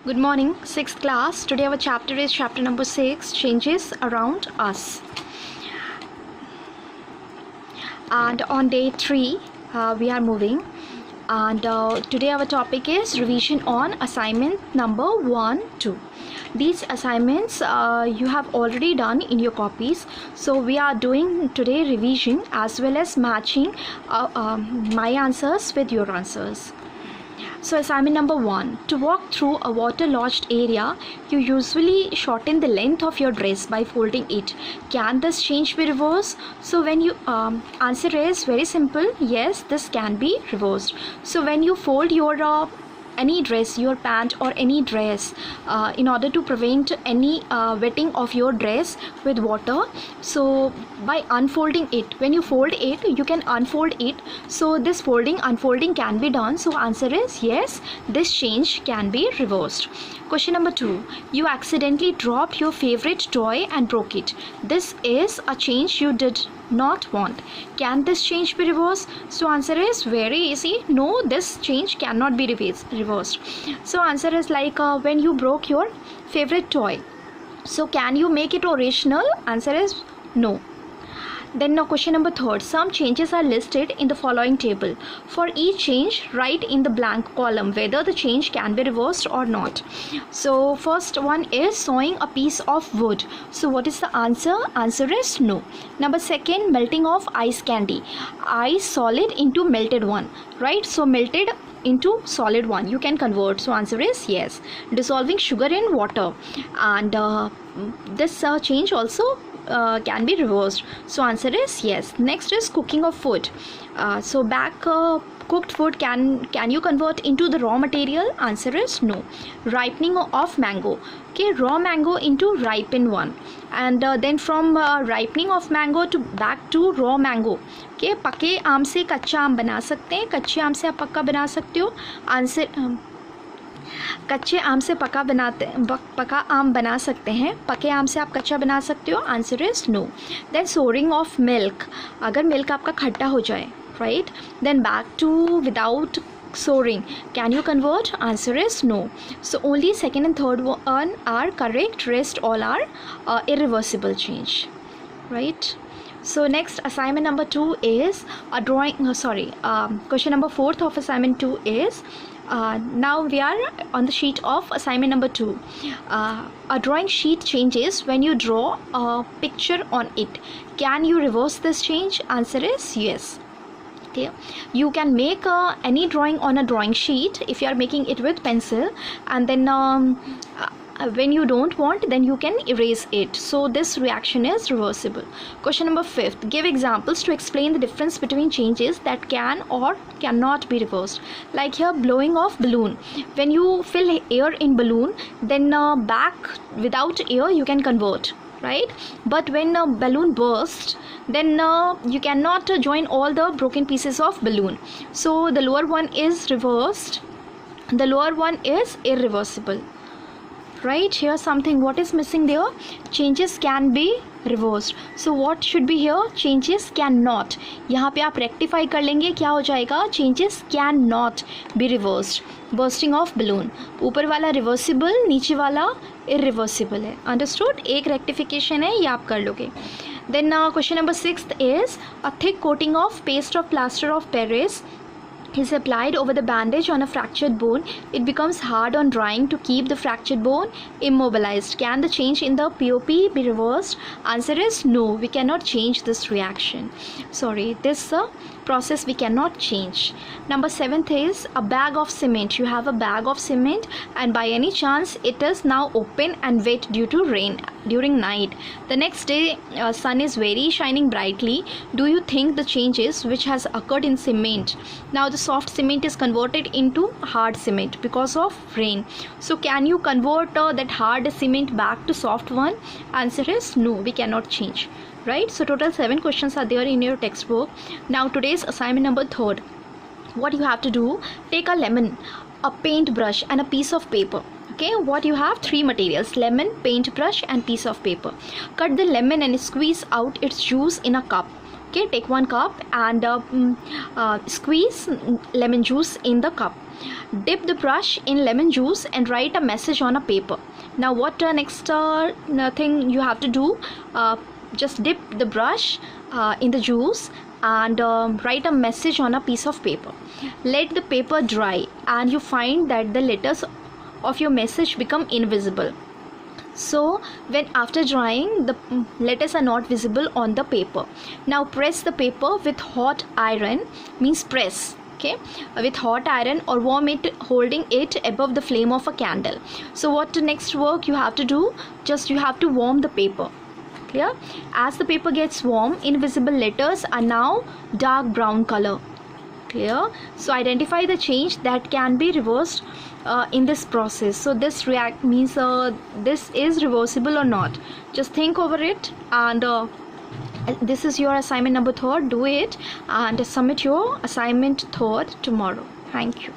Good morning, 6th class. Today our chapter is chapter number 6, Changes Around Us. And on day 3, we are moving. And today our topic is revision on assignment number 1, 2. These assignments you have already done in your copies. So we are doing today revision as well as matching my answers with your answers. So assignment number 1, to walk through a water-lodged area, you usually shorten the length of your dress by folding it. Can this change be reversed? So when you answer is very simple, yes, this can be reversed. So when you fold your any dress, your pant or any dress, in order to prevent any wetting of your dress with water, so by unfolding it, when you fold it, you can unfold it. So this unfolding can be done. So answer is yes, this change can be reversed. Question number 2, you accidentally dropped your favorite toy and broke it. This is a change you did not want. Can this change be reversed? So answer is very easy. No, this change cannot be reversed. So answer is like when you broke your favorite toy. So can you make it original? Answer is no. Then now question number 3, some changes are listed in the following table. For each change, write in the blank column whether the change can be reversed or not. So first one is sewing a piece of wood. So what is the answer? Answer is no. Number 2, melting of ice candy. Ice solid into melted one, right? So melted into solid one, you can convert. So answer is yes. Dissolving sugar in water, and this change also can be reversed. So answer is yes. Next is cooking of food. So back cooked food, can you convert into the raw material? Answer is no. Ripening of mango. Okay, raw mango into ripened one, and then from ripening of mango to back to raw mango. Okay, पके आम से कच्चा आम बना सकते हैं, कच्चे आम से आप पक्का बना सकते हो. आंसर कच्चे आम से पका आम बना सकते हैं, पके आम से आप कच्चा बना सकते हो. Answer is no. Then souring of milk, अगर मिल्क आपका खट्टा हो जाए, right. Then back to without soaring, can you convert? Answer is no. So only 2nd and 3rd one are correct, rest all are irreversible change, right? So next assignment number 2 is a drawing, question number 4th of assignment 2 is now we are on the sheet of assignment number 2. A drawing sheet changes when you draw a picture on it. Can you reverse this change? Answer is yes. Okay. You can make any drawing on a drawing sheet if you are making it with pencil, and then when you don't want, then you can erase it. So this reaction is reversible. Question number 5, give examples to explain the difference between changes that can or cannot be reversed. Like here, blowing of balloon. When you fill air in balloon, then back without air you can convert, right? But when a balloon bursts, then you cannot join all the broken pieces of balloon. So the lower one is reversed, the lower one is irreversible, right? Here something, what is missing there? Changes can be reversed. So what should be here? Changes cannot. यहाँ पे आप rectify कर लेंगे, क्या हो जाएगा? Changes cannot be reversed. Bursting of balloon, ऊपर वाला reversible, नीचे वाला irreversible है. Understood? एक rectification है, ये आप कर लोगे. Then question number 6 is a thick coating of paste of plaster of Paris is applied over the bandage on a fractured bone. It becomes hard on drying to keep the fractured bone immobilized. Can the change in the POP be reversed? Answer is no. We cannot change this reaction. Sorry, this process we cannot change. Number 7th is a bag of cement. You have a bag of cement, and by any chance it is now open and wet due to rain during night. The next day sun is very shining brightly. Do you think the changes which has occurred in cement, now the soft cement is converted into hard cement because of rain. So can you convert that hard cement back to soft one? Answer is no, we cannot change, right? So total 7 questions are there in your textbook. Now today's assignment number 3rd, what you have to do, take a lemon, a paintbrush and a piece of paper. Okay, what you have? 3 materials: lemon, paintbrush and piece of paper. Cut the lemon and squeeze out its juice in a cup. Okay, take 1 cup and squeeze lemon juice in the cup. Dip the brush in lemon juice and write a message on a paper. Now what next thing you have to do, just dip the brush in the juice and write a message on a piece of paper. Let the paper dry and you find that the letters of your message become invisible. So when after drying, the letters are not visible on the paper. Now press the paper with hot iron, means press, okay, with hot iron or warm it, holding it above the flame of a candle. So what the next work you have to do, just you have to warm the paper. Clear? As the paper gets warm, invisible letters are now dark brown color. Clear? So identify the change that can be reversed in this process. So this react means this is reversible or not. Just think over it, and this is your assignment number 3. Do it and submit your assignment 3 tomorrow. Thank you.